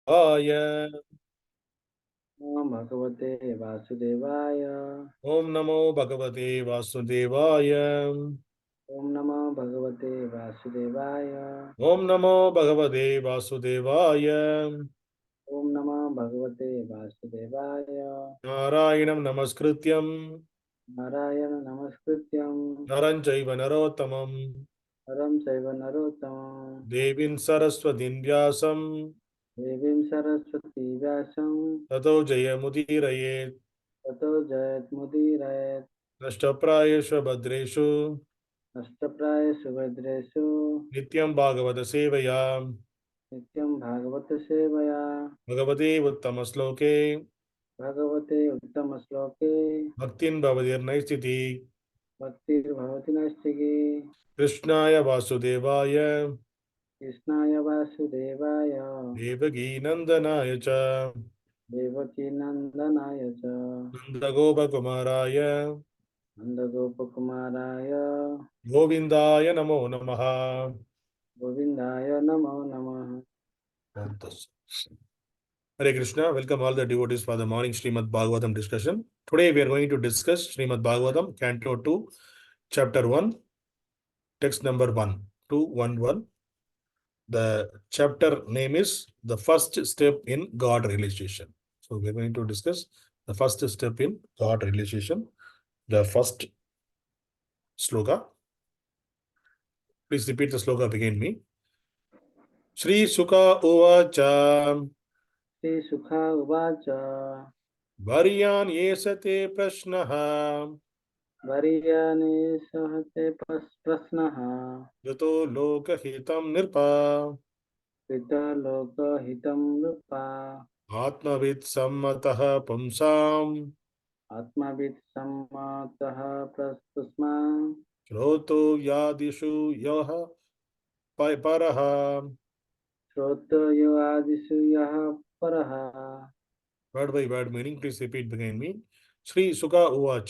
Aya. Om Bhagavate Vasudevaya. Om Namo Bhagavate Vasudevaya. Om Namo Bhagavate Vasudevaya. Om Namo Bhagavate Vasudevaya. Om Namo Bhagavate Vasudevaya. Narayanam Namaskrityam Narayana Namaskrityam. Naram Chaiva Narottamam Param Saiva Narottamam. Devim Saraswatim Vyasam Devim Saraswati Vyasam. Tato Jayamudiraye Tato Jayat Mudirayat. Nashtaprayeshu Bhadreshu Ashtapraya Subhadresu. Nityam Bhagavata Sevaya Nityam Bhagavata Sevaya. Bhagavate Uttamasloke Bhagavate Uttamasloke. Bhaktin Bhavadir Naistiti Bhaktir Bhavati Nastiki. Kṛṣṇāya Vasudevaya Kṛṣṇāya Vasudevaya. Devaki Nandanaya Cha Devaki Nandanaya Cha. Nandagopa Kumaraya Nandagopakumaraya. Govindaya Namo Namaha. Govindaya Namo Namaha. Hare Krishna, welcome all the devotees for the morning Srimad Bhagavatam discussion. Today we are going to discuss Srimad Bhagavatam, Canto 2, Chapter 1, text number 1, 211. The chapter name is The First Step in God Realization. So we are going to discuss the first step in God realization, the first sloka. Please repeat the sloka behind me. Śrī Śukadeva Gosvāmī Śrī uvāca. varīyān eṣaḥ praśnaḥ varīyān eṣaḥ praśnaḥ. kṛto loka-hitaṁ nṛpa kṛto loka-hitam nṛpa. ātmavit-sammataḥ puṁsāṁ ātmavit-sammataḥ praśnaḥ. śrotavyādiṣu paraḥ. śrotavyā-ādiṣu paraḥ. Word by word meaning, please repeat behind me. Śrī Śukadeva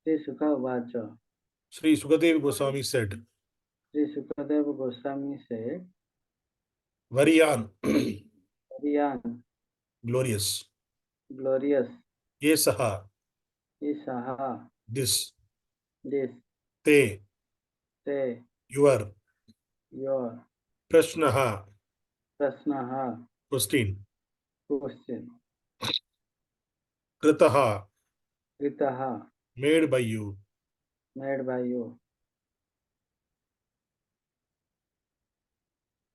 Śrī uvāca. Śrī Śukadeva Gosvāmī said, Śrī Śukadeva Gosvāmī said, varīyān, varīyān, glorious, glorious, eṣaḥ, eṣaḥ, this, this, te, your, your, praśnaḥ, praśnaḥ, question, question, kṛtaḥ, kṛtaḥ, made by you, made by you,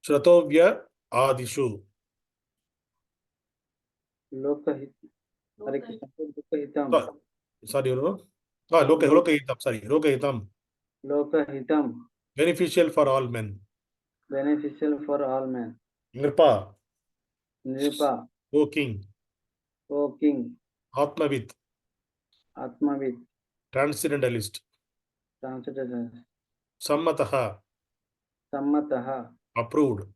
śrotavyā-ādiṣu, loka-hitam, Hare Krishna, loka-hitam, sorry, loka-hitam, sorry, loka-hitam, loka-hitam, beneficial for all men, beneficial for all men, nṛpa, nṛpa, O king, O king, ātmavit, transcendentalist, transcendentalist, sammataḥ, sammataḥ, approved,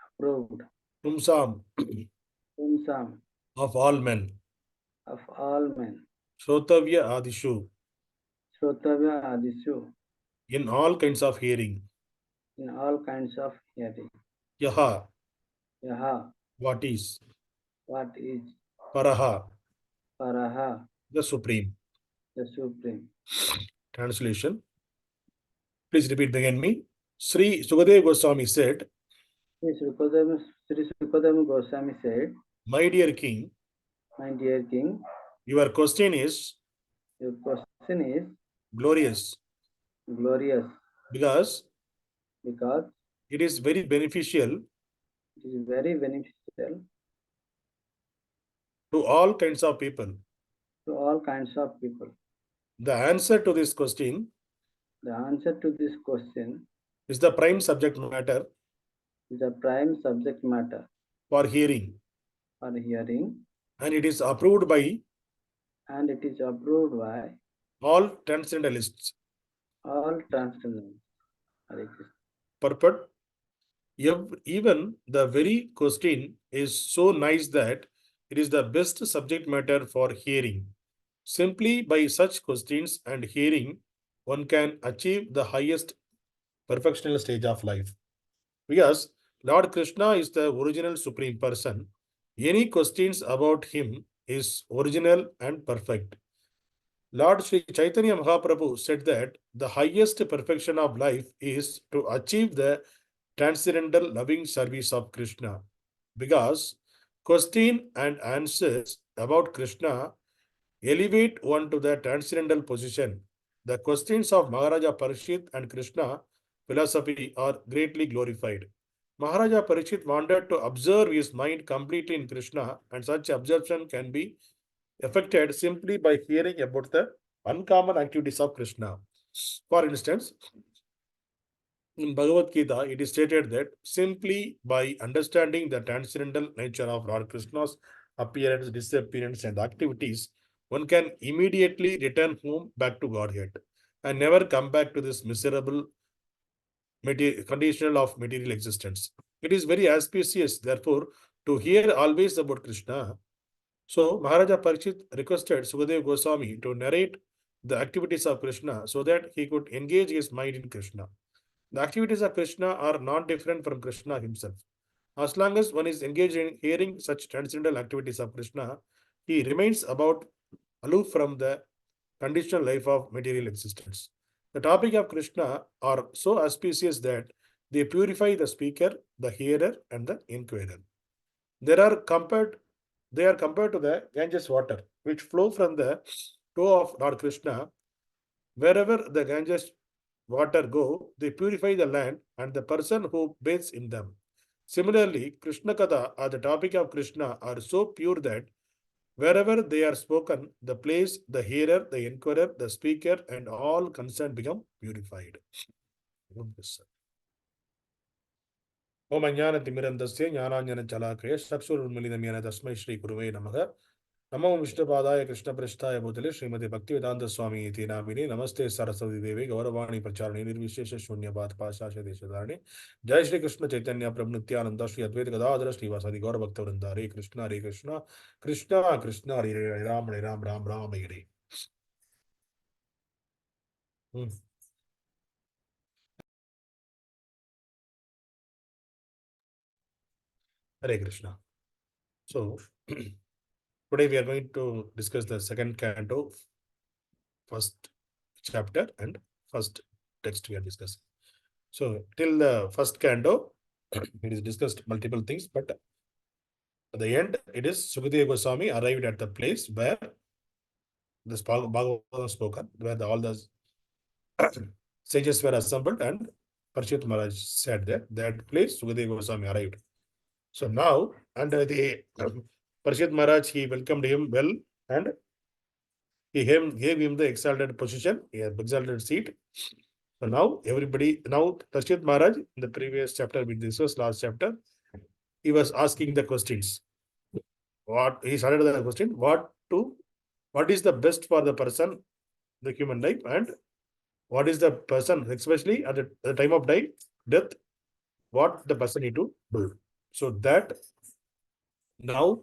approved, puṁsāṁ, puṁsāṁ, of all men, of all men, śrotavyā-ādiṣu, śrotavyā-ādiṣu, in all kinds of hearing, in all kinds of hearing. yaha, Yaha, what is, what is, paraḥ, paraḥ, the supreme. the supreme. Translation. Please repeat behind me. Śrī Śukadeva Gosvāmī said, Śrī Śukadeva Gosvāmī said, my dear king, my dear king, your question is your question is glorious glorious because it is very beneficial is very beneficial to all kinds of people. to all kinds of people. The answer to this question The answer to this question is the prime subject matter is a prime subject matter for hearing, for hearing, and it is approved by all transcendentalists. All transcendentalists. Hare Krishna. Purport. Even the very question is so nice that it is the best subject matter for hearing. Simply by such questions and hearing, one can achieve the highest perfectional stage of life. Because Lord Kṛṣṇa is the original Supreme Person. Any questions about him is original and perfect. Lord Śrī Caitanya Mahāprabhu said that the highest perfection of life is to achieve the transcendental loving service of Kṛṣṇa, because question and answers about Kṛṣṇa elevate one to the transcendental position. The questions of Mahārāja Parīkṣit and Kṛṣṇa philosophy are greatly glorified. Mahārāja Parīkṣit wanted to observe his mind completely in Kṛṣṇa, and such absorption can be effected simply by hearing about the uncommon activities of Kṛṣṇa. For instance, in Bhagavad-gītā, it is stated that simply by understanding the transcendental nature of Lord Kṛṣṇa's appearance, disappearance, and activities, one can immediately return home back to Godhead and never come back to this miserable conditional of material existence. It is very auspicious, therefore, to hear always about Kṛṣṇa. So, Mahārāja Parīkṣit requested Śukadeva Gosvāmī to narrate the activities of Kṛṣṇa so that he could engage his mind in Kṛṣṇa. The activities of Kṛṣṇa are not different from Kṛṣṇa himself. As long as one is engaged in hearing such transcendental activities of Kṛṣṇa, he remains aloof from the conditional life of material existence. The topic of Kṛṣṇa are so auspicious that they purify the speaker, the hearer, and the inquirer. They are compared to the Ganges water, which flow from the toe of Lord Kṛṣṇa. Wherever the Ganges water go, they purify the land and the person who bathes in them. Similarly, kṛṣṇa-kathā or the topic of Kṛṣṇa are so pure that wherever they are spoken, the place, the hearer, the inquirer, the speaker, and all concerned become purified. Om Ajnana-timirandasya Jnananjana-chalakaya Chakshurunmilitam-yena Tasmai Shri Guruve Namaha. Namo Vishnupadaya Kṛṣṇa-prasthāya Bhutale Śrīmate Bhaktivedanta Swami iti namine Namaste Saraswati Devi Gauravani Pracharani Nirvishesha Shunyabhat Pashasya Deshadharani Jai Śrī Kṛṣṇa Caitanya Prabhu Nityananda Śrī Advaita Gadadhara Śrīvasadi Gaura Bhakta Vrinda Hare Kṛṣṇa Hare Kṛṣṇa Kṛṣṇa Kṛṣṇa Hare Hare Ram Hare Ram Ram Ram Hare Hare. Hare Krishna. So, today we are going to discuss the second canto, first chapter and first text we are discussing. So, till the first canto, it is discussed multiple things, but at the end, it is Śukadeva Gosvāmī arrived at the place where this Bhagavatam spoken, where all the sages were assembled, and Parīkṣit Maharaj said that place Śukadeva Gosvāmī arrived. So now, under the Parīkṣit Maharaj, he welcomed him well, and he gave him the exalted position, exalted seat. So now Parīkṣit Maharaj, in the previous chapter, this was last chapter, he was asking the questions. He started the question, what is the best for the person, the human life, and what is the person, especially at the time of death, what the person need to do. So that now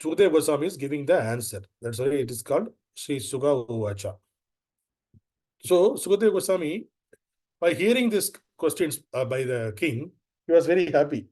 Śukadeva Gosvāmī is giving the answer. That's why it is called śrī-śuka uvāca. So Śukadeva Gosvāmī, by hearing these questions by the king, he was very happy.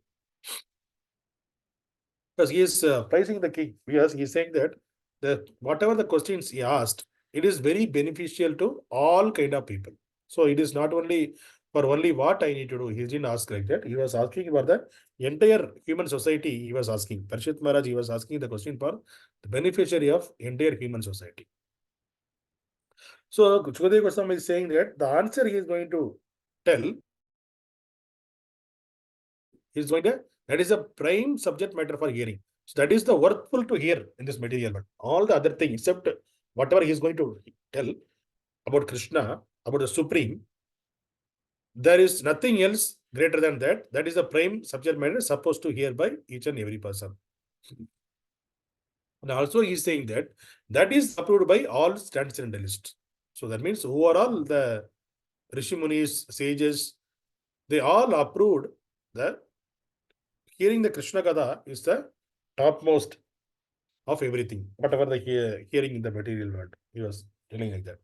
Because he is praising the king. Because he is saying that whatever the questions he asked, it is very beneficial to all kind of people. So it is not only for only what I need to do. He didn't ask like that. He was asking for the entire human society. He was asking. Parīkṣit Maharaj, he was asking the question for the beneficiary of entire human society. So Śukadeva Gosvāmī is saying that the answer he is going to tell that is a prime subject matter for hearing. So that is the worthful to hear in this material world. All the other things, except whatever he is going to tell about Kṛṣṇa, about the Supreme, there is nothing else greater than that. That is the prime subject matter supposed to hear by each and every person. And also he is saying that is approved by all transcendentalists. So that means overall the Rishi Munis, sages, they all approved that hearing the Kṛṣṇa-kathā is the topmost of everything, whatever the hearing in the material world. He was telling like that.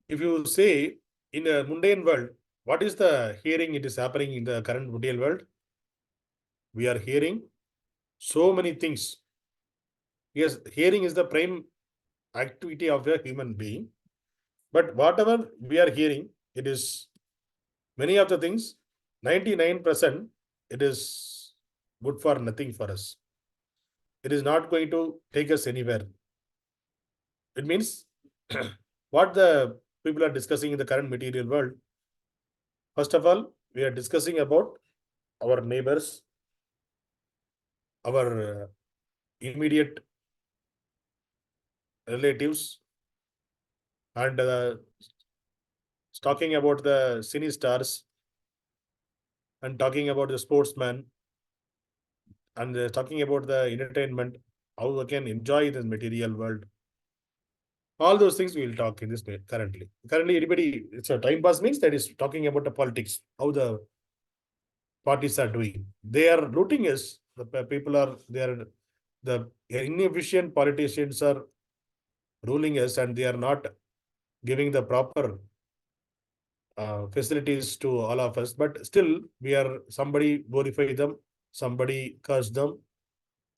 If you say in a mundane world, what is the hearing it is happening in the current material world? We are hearing so many things. Yes, hearing is the prime activity of a human being. But whatever we are hearing, it is many of the things, 99%, it is good for nothing for us. It is not going to take us anywhere. It means what the people are discussing in the current material world. First of all, we are discussing about our neighbors, our immediate relatives, and talking about the cine stars, and talking about the sportsman, and talking about the entertainment, how we can enjoy this material world. All those things we will talk in this way currently. Currently, anybody, it's a time pass means that is talking about the politics, how the parties are doing. They are looting us. The people are, the inefficient politicians are ruling us, and they are not giving the proper facilities to all of us. But still, somebody glorify them, somebody curse them,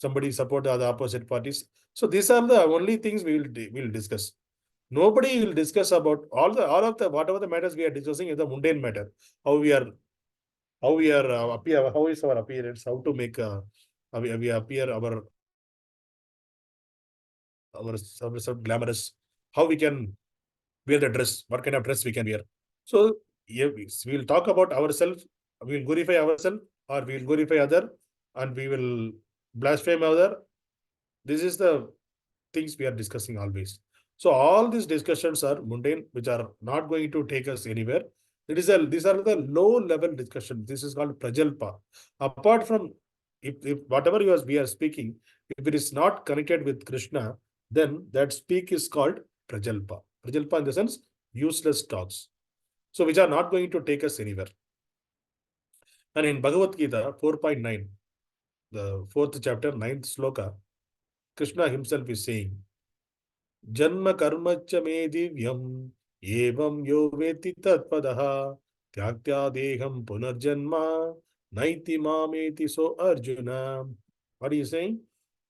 somebody support the other opposite parties. So these are the only things we will discuss. Nobody will discuss about all of the whatever the matters we are discussing is the mundane matter. How we are appear, how is our appearance, how to make we appear our glamorous, how we can wear the dress, what kind of dress we can wear. So yeah, we'll talk about ourselves, we'll glorify ourselves, or we'll glorify other, and we will blaspheme other. This is the things we are discussing always. So all these discussions are mundane, which are not going to take us anywhere. These are the low level discussion. This is called prajalpa. Apart from if whatever we are speaking, if it is not connected with Krishna, then that speak is called prajalpa. Prajalpa in the sense useless talks. So which are not going to take us anywhere. And in Bhagavad-gītā 4.9, the 4th chapter, 9th sloka, Kṛṣṇa himself is saying, Janma karmacha me divyam evam yo veti tatpadaha tyaktya deham punarjanma naiti mameti so Arjuna. What are you saying?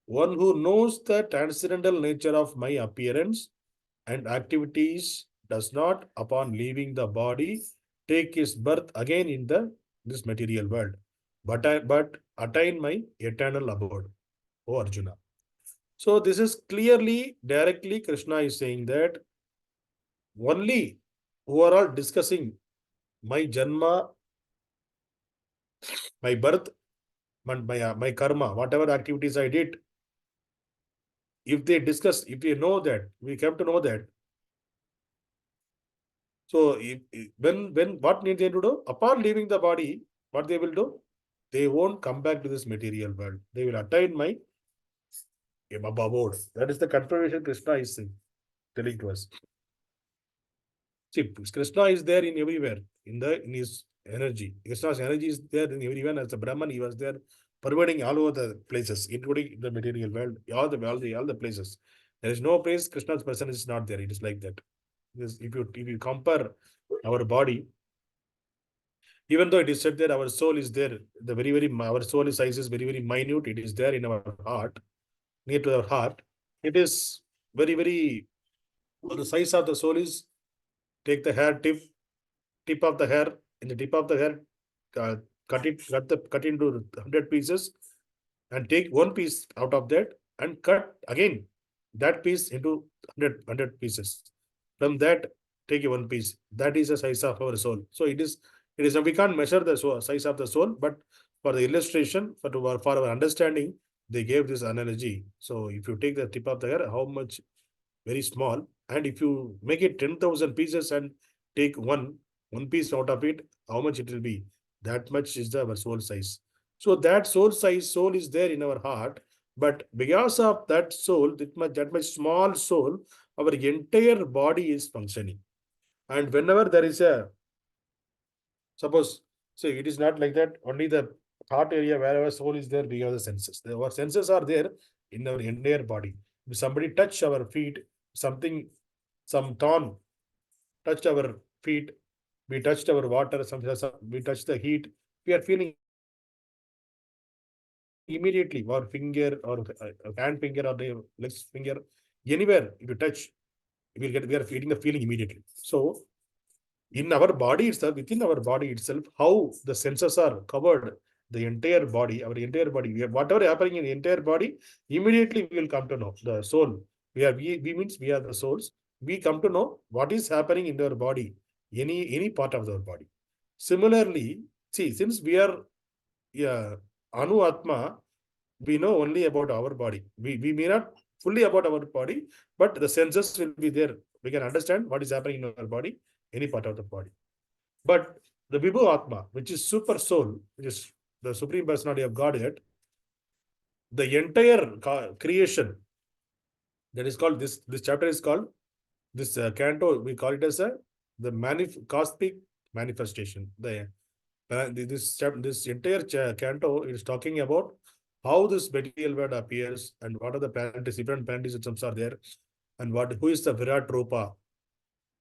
One who knows the transcendental nature of my appearance and activities does not, upon leaving the body, take his birth again in this material world, but attain my eternal abode, O Arjuna. So this is clearly, directly, Krishna is saying that only who are all discussing my janma, my birth, my karma, whatever activities I did, if they discuss, if we know that, we come to know that. So when what need they to do? Upon leaving the body, what they will do? They won't come back to this material world. They will attain my abode. That is the confirmation Krishna is telling to us. See, Krishna is there in everywhere, in his energy. Krishna's energy is there in everyone. As a Brahman, he was there, pervading all over the places, including the material world, all the places. There is no place Krishna's presence is not there. It is like that. Because if you compare our body, even though it is said that our soul is there, our soul size is very minute. It is there in our heart, near to our heart. It is very. The size of the soul is, take the hair tip of the hair, in the tip of the hair, cut into 100 pieces, and take one piece out of that and cut again that piece into 100 pieces. From that, take one piece. That is the size of our soul. So it is we can't measure the size of the soul, but for the illustration, for our understanding, they gave this analogy. So if you take the tip of the hair, how much, very small, and if you make it 10,000 pieces and take one piece out of it, how much it will be? That much is our soul size. So that soul is there in our heart, but because of that soul, that much small soul, our entire body is functioning. And whenever there is suppose, so it is not like that, only the heart area wherever soul is there, we have the senses. Our senses are there in our entire body. If somebody touch our feet, some thorn touch our feet, we touched our water, we touched the heat, we are feeling immediately, or finger or hand finger or the legs finger, anywhere if you touch, we are feeling the feeling immediately. So in our body itself, within our body itself, how the senses are covered, the entire body, our entire body, whatever happening in the entire body, immediately we will come to know. The soul, we means we are the souls. We come to know what is happening in our body, any part of our body. Similarly, see, since we are Anu Atma, we know only about our body. We may not fully about our body, but the senses will be there. We can understand what is happening in our body, any part of the body. But the Vibhu Atma, which is super soul, which is the Supreme Personality of Godhead, the entire creation, that is called, this chapter is called, this canto, we call it as the cosmic manifestation. This entire canto is talking about how this material world appears and what are the planets, different planet systems are there, and who is the Virat Rupa,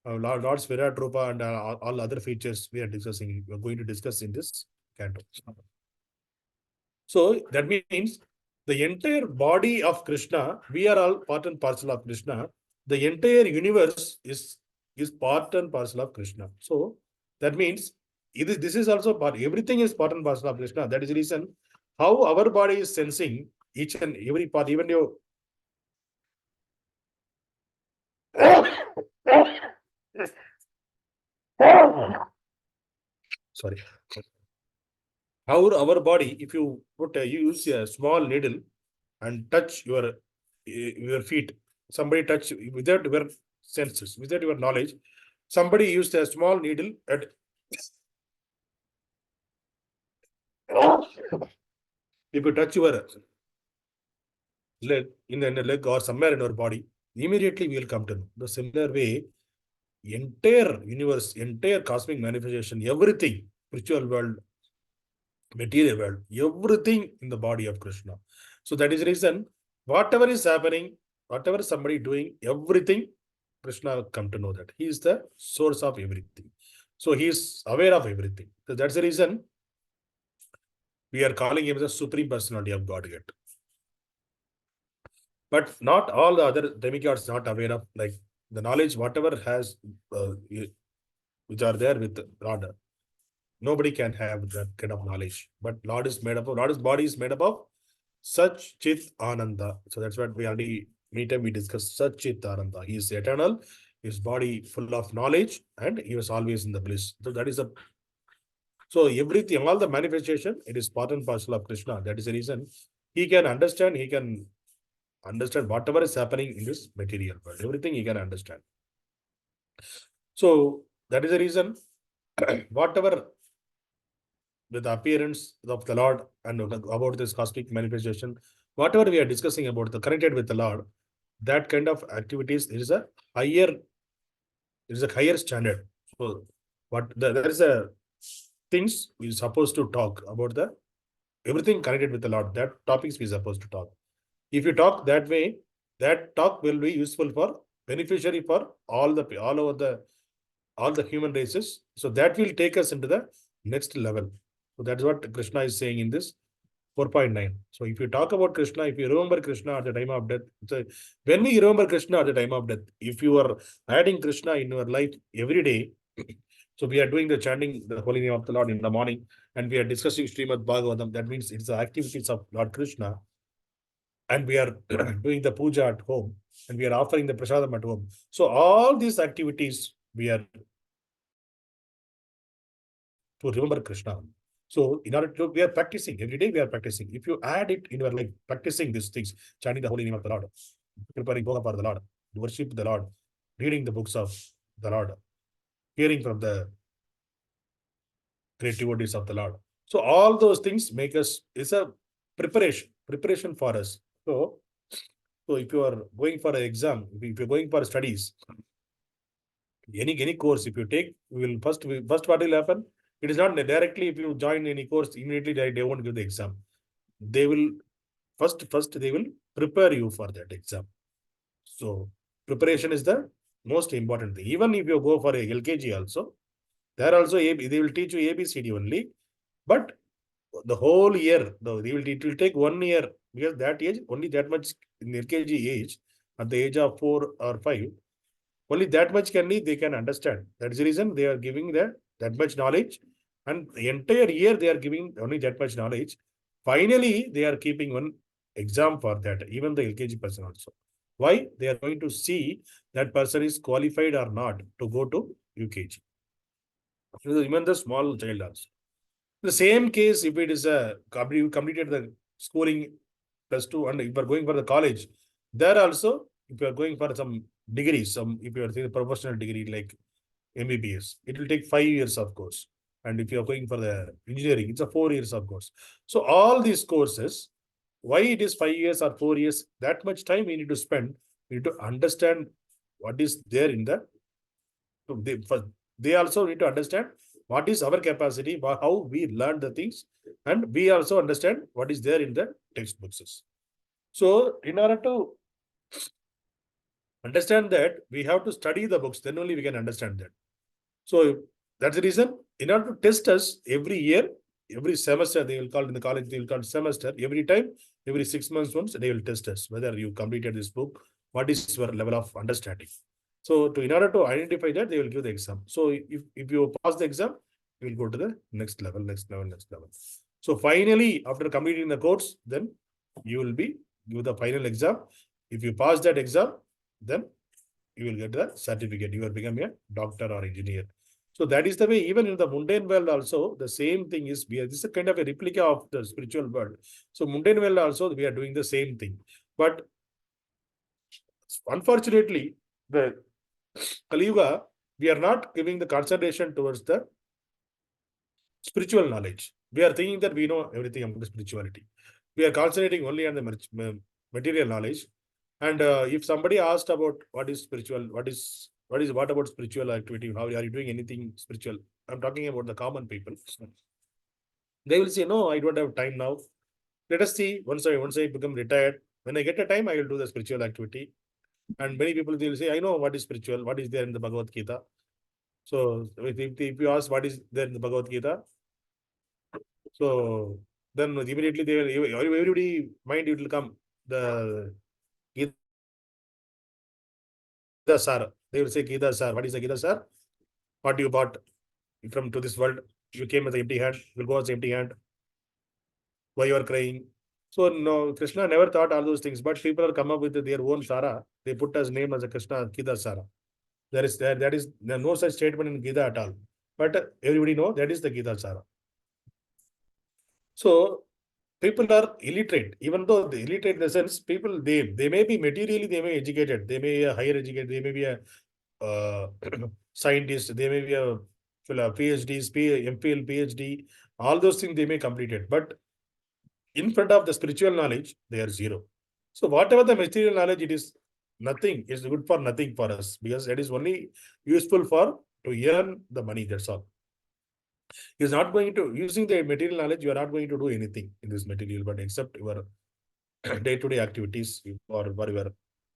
Lord's Virat Rupa, and all other features we are discussing. We are going to discuss in this canto. So that means the entire body of Krishna, we are all part and parcel of Krishna. The entire universe is part and parcel of Krishna. So that means this is also part, everything is part and parcel of Krishna. That is the reason how our body is sensing each and every part, even your sorry. How our body, if you use a small needle and touch your feet, somebody touch without your senses, without your knowledge, somebody used a small needle at if you touch your leg, in a leg or somewhere in our body, immediately we will come to know. The similar way, entire universe, entire cosmic manifestation, everything, spiritual world, material world, everything in the body of Krishna. So that is the reason, whatever is happening, whatever somebody doing, everything, Krishna come to know that. He is the source of everything. So he is aware of everything. So that's the reason we are calling him the Supreme Personality of Godhead. But not all the other demigods not aware of, like the knowledge, whatever has, which are there with Lord. Nobody can have that kind of knowledge. But Lord's body is made up of such Chit Ananda. So that's what we already anytime we discuss such Chit Ananda. He is eternal, his body full of knowledge, and he was always in the bliss. So that is so everything, all the manifestation, it is part and parcel of Krishna. That is the reason he can understand whatever is happening in this material world. Everything he can understand. So that is the reason whatever with the appearance of the Lord and about this cosmic manifestation, whatever we are discussing about the connected with the Lord, that kind of activities is a higher standard. So there is a things we are supposed to talk about, the everything connected with the Lord, that topics we are supposed to talk. If you talk that way, that talk will be useful for beneficiary for all the human races. So that will take us into the next level. So that's what Krishna is saying in this 4.9. So if you talk about Krishna, if you remember Krishna at the time of death, when we remember Krishna at the time of death, if you are adding Krishna in your life every day, so we are doing the chanting the holy name of the Lord in the morning, and we are discussing Srimad Bhagavatam. That means it's the activities of Lord Krishna, and we are doing the puja at home, and we are offering the prasadam at home. So all these activities we are to remember Krishna. So in order to, we are practicing every day. We are practicing. If you add it in your life, practicing these things, chanting the holy name of the Lord, preparing bhoga for the Lord, worship the Lord, reading the books of the Lord, hearing from the great devotees of the Lord. So all those things make us, is a preparation for us. So if you are going for an exam, if you're going for studies, any course, if you take, we will first what will happen? It is not directly if you join any course, immediately they won't give the exam. They will first they will prepare you for that exam. So preparation is the most important thing. Even if you go for a LKG also, There also they will teach you ABCD only, but the whole year, it will take 1 year, because that age, only that much in LKG age, at the age of 4 or 5, only that much they can understand. That's the reason they are giving that much knowledge, and the entire year they are giving only that much knowledge. Finally, they are keeping one exam for that, even the LKG person also. Why? They are going to see that person is qualified or not to go to UKG. Even the small child also. The same case, if it is you completed the schooling +2 and if you are going for the college, there also, if you are going for some degrees, if you are saying a professional degree like MBBS, it will take 5 years of course. And if you are going for the engineering, it's a 4 years of course. So all these courses, why it is 5 years or 4 years, that much time we need to spend, we need to understand what is there in the, they also need to understand what is our capacity, how we learn the things, and we also understand what is there in the textbooks. So in order to understand that, we have to study the books, then only we can understand that. So that's the reason, in order to test us every year, every semester, they will call in the college, they will call semester, every time, every 6 months once, they will test us, whether you completed this book, what is your level of understanding. So in order to identify that, they will give the exam. So if you pass the exam, you will go to the next level. So finally, after completing the course, then you will be give the final exam. If you pass that exam, then you will get the certificate. You will become a doctor or engineer. So that is the way, even in the mundane world also, the same thing is, this is a kind of a replica of the spiritual world. So mundane world also, we are doing the same thing. But unfortunately, the Kali Yuga, we are not giving the concentration towards the spiritual knowledge. We are thinking that we know everything about the spirituality. We are concentrating only on the material knowledge. And if somebody asked about what is spiritual, what about spiritual activity, how are you doing anything spiritual? I'm talking about the common people. They will say, no, I don't have time now. Let us see, once I become retired, when I get a time, I will do the spiritual activity. And many people, they will say, I know what is spiritual, what is there in the Bhagavad-gītā. So if you ask what is there in the Bhagavad-gītā, so then immediately everybody mind, it will come the Gita Sar. They will say, Gita Sar. What is the Gita Sar? What you bought from to this world? You came with an empty hand. You will go with empty hand. Why you are crying? So no, Kṛṣṇa never thought all those things. But people have come up with their own Sara. They put as name as a Kṛṣṇa Gita Sara. There is no such statement in Gita at all. But everybody know that is the Gita Sara. So people are illiterate, even though the illiterate in the sense, people, they may be materially, they may be educated, they may be a higher educated, they may be a scientist, they may be a PhDs, MPhil, PhD, all those things they may complete it. But in front of the spiritual knowledge, they are zero. So whatever the material knowledge, it is nothing, it's good for nothing for us, because it is only useful to earn the money, that's all. Is not going to, using the material knowledge, you are not going to do anything in this material, but except your day-to-day activities or for your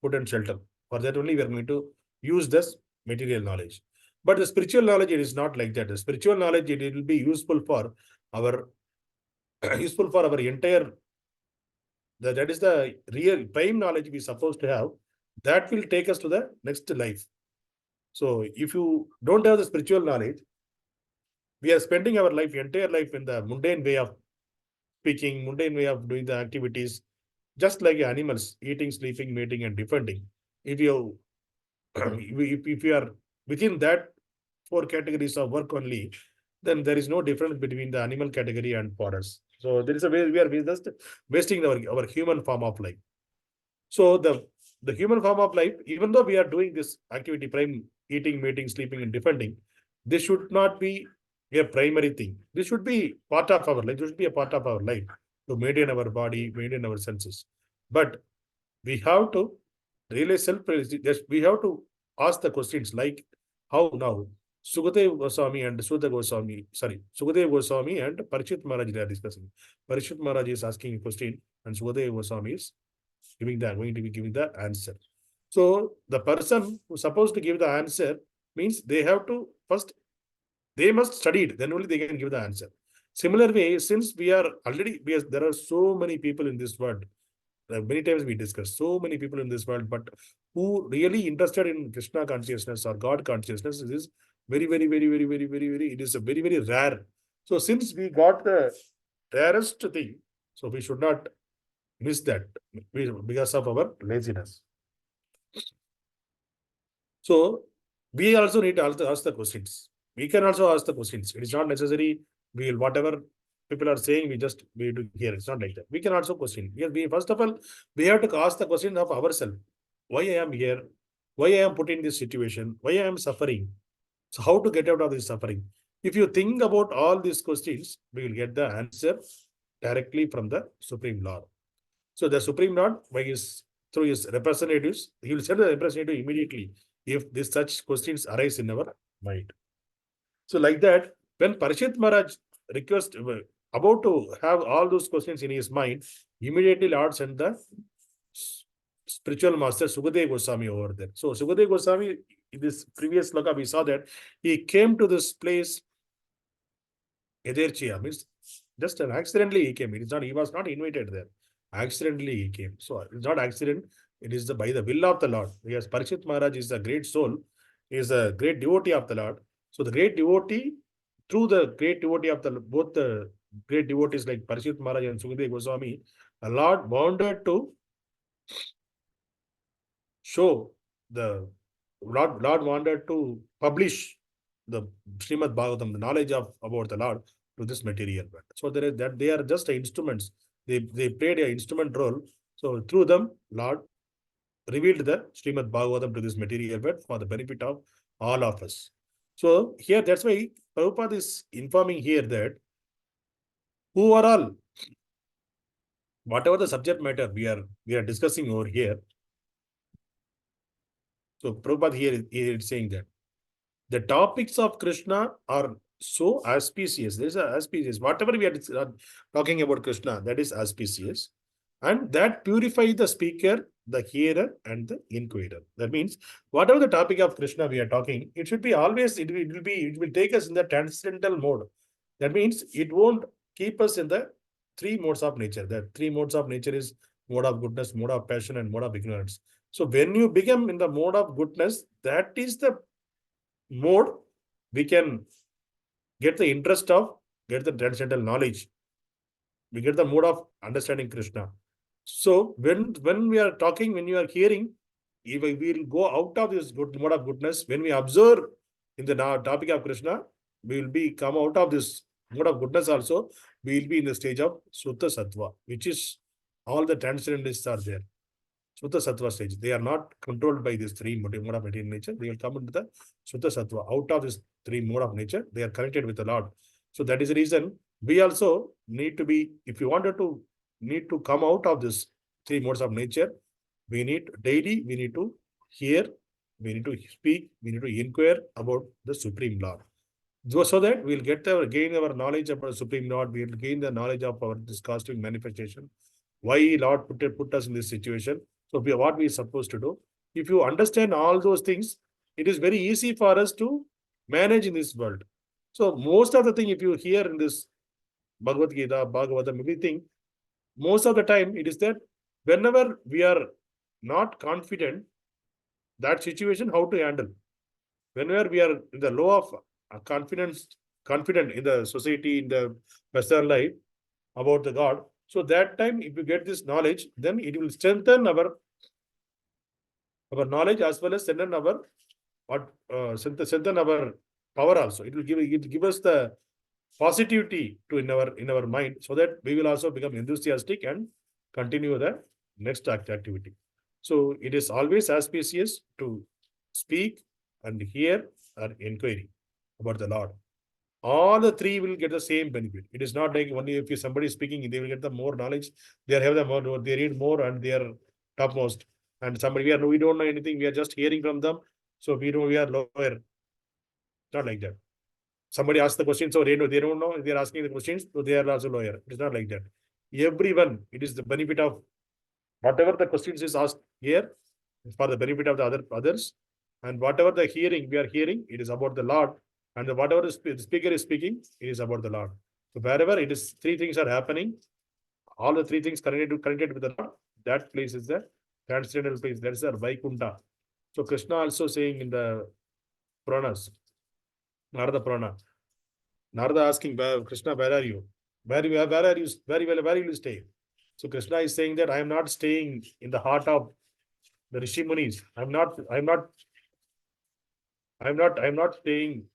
food and shelter. For that only we are going to use this material knowledge. But the spiritual knowledge, it is not like that. The spiritual knowledge, it will be useful for our entire, that is the real prime knowledge we supposed to have. That will take us to the next life. So if you don't have the spiritual knowledge, we are spending our entire life in the mundane way of speaking, mundane way of doing the activities, just like animals, eating, sleeping, mating, and defending. If you if you are within that 4 categories of work only, then there is no difference between the animal category and for us. So there is a way we are just wasting our human form of life. So the human form of life, even though we are doing this activity, prime eating, mating, sleeping, and defending, this should not be a primary thing. This should be part of our life. This should be a part of our life to maintain our body, maintain our senses. But we have to realize we have to ask the questions like how now Śukadeva Gosvāmī and Śukadeva Gosvāmī and Parīkṣit Maharaj, they are discussing. Parīkṣit Maharaj is asking a question and Śukadeva Gosvāmī is going to be giving the answer. So the person who's supposed to give the answer means they have to first, They must study it, then only they can give the answer. Similar way, since we are already, because there are so many people in this world, many times we discuss so many people in this world, but who really interested in Krishna consciousness or God consciousness is very, very, very, very, very, very, very, it is a very, very rare. So since we got the rarest thing, so we should not miss that because of our laziness. So we also need to ask the questions. We can also ask the questions. It is not necessary we will whatever people are saying, we need to hear. It's not like that. We can also question. Because we first of all, we have to ask the question of ourselves. Why I am here? Why I am put in this situation? Why I am suffering? So how to get out of this suffering? If you think about all these questions, we will get the answer directly from the Supreme Lord. So the Supreme Lord, through his representatives, he will send the representative immediately if such questions arise in our mind. So like that, when Parīkṣit Maharaj about to have all those questions in his mind, immediately Lord sent the spiritual master Śukadeva Gosvāmī over there. So Śukadeva Gosvāmī, in this previous loka, we saw that he came to this place, Ederchiya, means just accidentally he came. He was not invited there. Accidentally he came. So it's not accident. It is by the will of the Lord. Because Parīkṣit Maharaj is a great soul, he is a great devotee of the Lord. So the great devotee, through the great devotee of both the great devotees like Parīkṣit Maharaj and Śukadeva Gosvāmī, the Lord wanted to show the Lord wanted to publish the Srimad Bhagavatam, the knowledge about the Lord, to this material world. So they are just instruments. They played an instrument role. So through them, Lord revealed the Srimad Bhagavatam to this material world for the benefit of all of us. So here, that's why Prabhupada is informing here that who are all, whatever the subject matter we are discussing over here. So Prabhupada here is saying that the topics of Krishna are so auspicious. There is a auspicious. Whatever we are talking about Krishna, that is auspicious. And that purifies the speaker, the hearer, and the inquirer. That means whatever the topic of Krishna we are talking, it should be always, it will take us in the transcendental mode. That means it won't keep us in the three modes of nature. The three modes of nature is mode of goodness, mode of passion, and mode of ignorance. So when you become in the mode of goodness, that is the mode we can get the interest of, get the transcendental knowledge. We get the mode of understanding Krishna. So when we are talking, when you are hearing, if we will go out of this mode of goodness, when we observe in the topic of Krishna, we will come out of this mode of goodness also. We will be in the stage of Sutta Sattva, which is all the transcendentalists are there. Sutta Sattva stage. They are not controlled by these three mode of material nature. They will come into the Sutta Sattva. Out of this three mode of nature, they are connected with the Lord. So that is the reason we also need to be, if you wanted to, need to come out of this three modes of nature, we need daily, we need to hear, we need to speak, we need to inquire about the Supreme Lord. So that we'll gain our knowledge about the Supreme Lord, we'll gain the knowledge of this cosmic manifestation, why Lord put us in this situation. So what we are supposed to do. If you understand all those things, it is very easy for us to manage in this world. So most of the thing, if you hear in this Bhagavad-gītā, Bhagavatam, everything, most of the time it is that whenever we are not confident, that situation, how to handle. Whenever we are in the low of confident in the society, in the Western life about the God, so that time, if you get this knowledge, then it will strengthen our knowledge as well as strengthen our power also. It will give us the positivity in our mind, so that we will also become enthusiastic and continue the next activity. So it is always auspicious to speak and hear or inquiry about the Lord. All the three will get the same benefit. It is not like only if somebody is speaking, they will get the more knowledge. They read more and they are topmost. And somebody we don't know anything. We are just hearing from them. So we are lower. Not like that. Somebody asks the question, so they don't know. They are asking the questions, so they are also lower. It is not like that. Everyone, it is the benefit of whatever the questions is asked here, for the benefit of the others. And whatever the hearing we are hearing, it is about the Lord. And whatever the speaker is speaking, it is about the Lord. So wherever it is, three things are happening, all the three things connected with the Lord, that place is the transcendental place. That is the Vaikunta. So Kṛṣṇa also saying in the Puranas, Narada Purana, Narada asking, Kṛṣṇa, where are you? Where are you? Where will you stay? So Kṛṣṇa is saying that I am not staying in the heart of the Rishi Munis. I'm not staying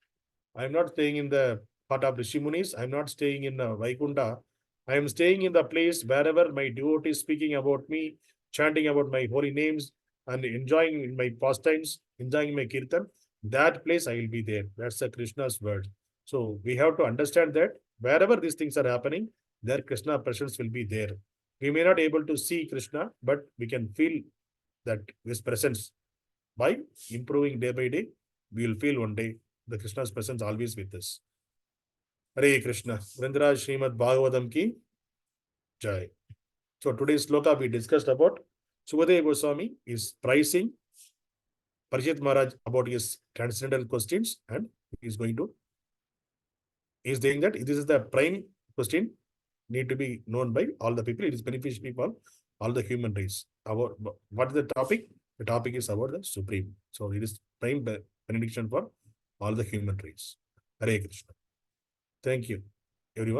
in the heart of Rishi Munis. I'm not staying in Vaikunta. I am staying in the place wherever my devotee is speaking about me, chanting about my holy names, and enjoying my pastimes, enjoying my kirtan. That place I will be there. That's the Krishna's word. So we have to understand that wherever these things are happening, there Krishna presence will be there. We may not be able to see Krishna, but we can feel that his presence. By improving day by day, we will feel one day the Krishna's presence always with us. Hare Krishna. Vrindaraj Srimad Bhagavatam ki Jai. So today's sloka we discussed about Śukadeva Gosvāmī is praising Parīkṣit Maharaj about his transcendental questions, and he is saying that this is the prime question need to be known by all the people. It is beneficial for all the human race. What is the topic? The topic is about the Supreme. So it is prime benediction for all the human race. Hare Krishna. Thank you, everyone.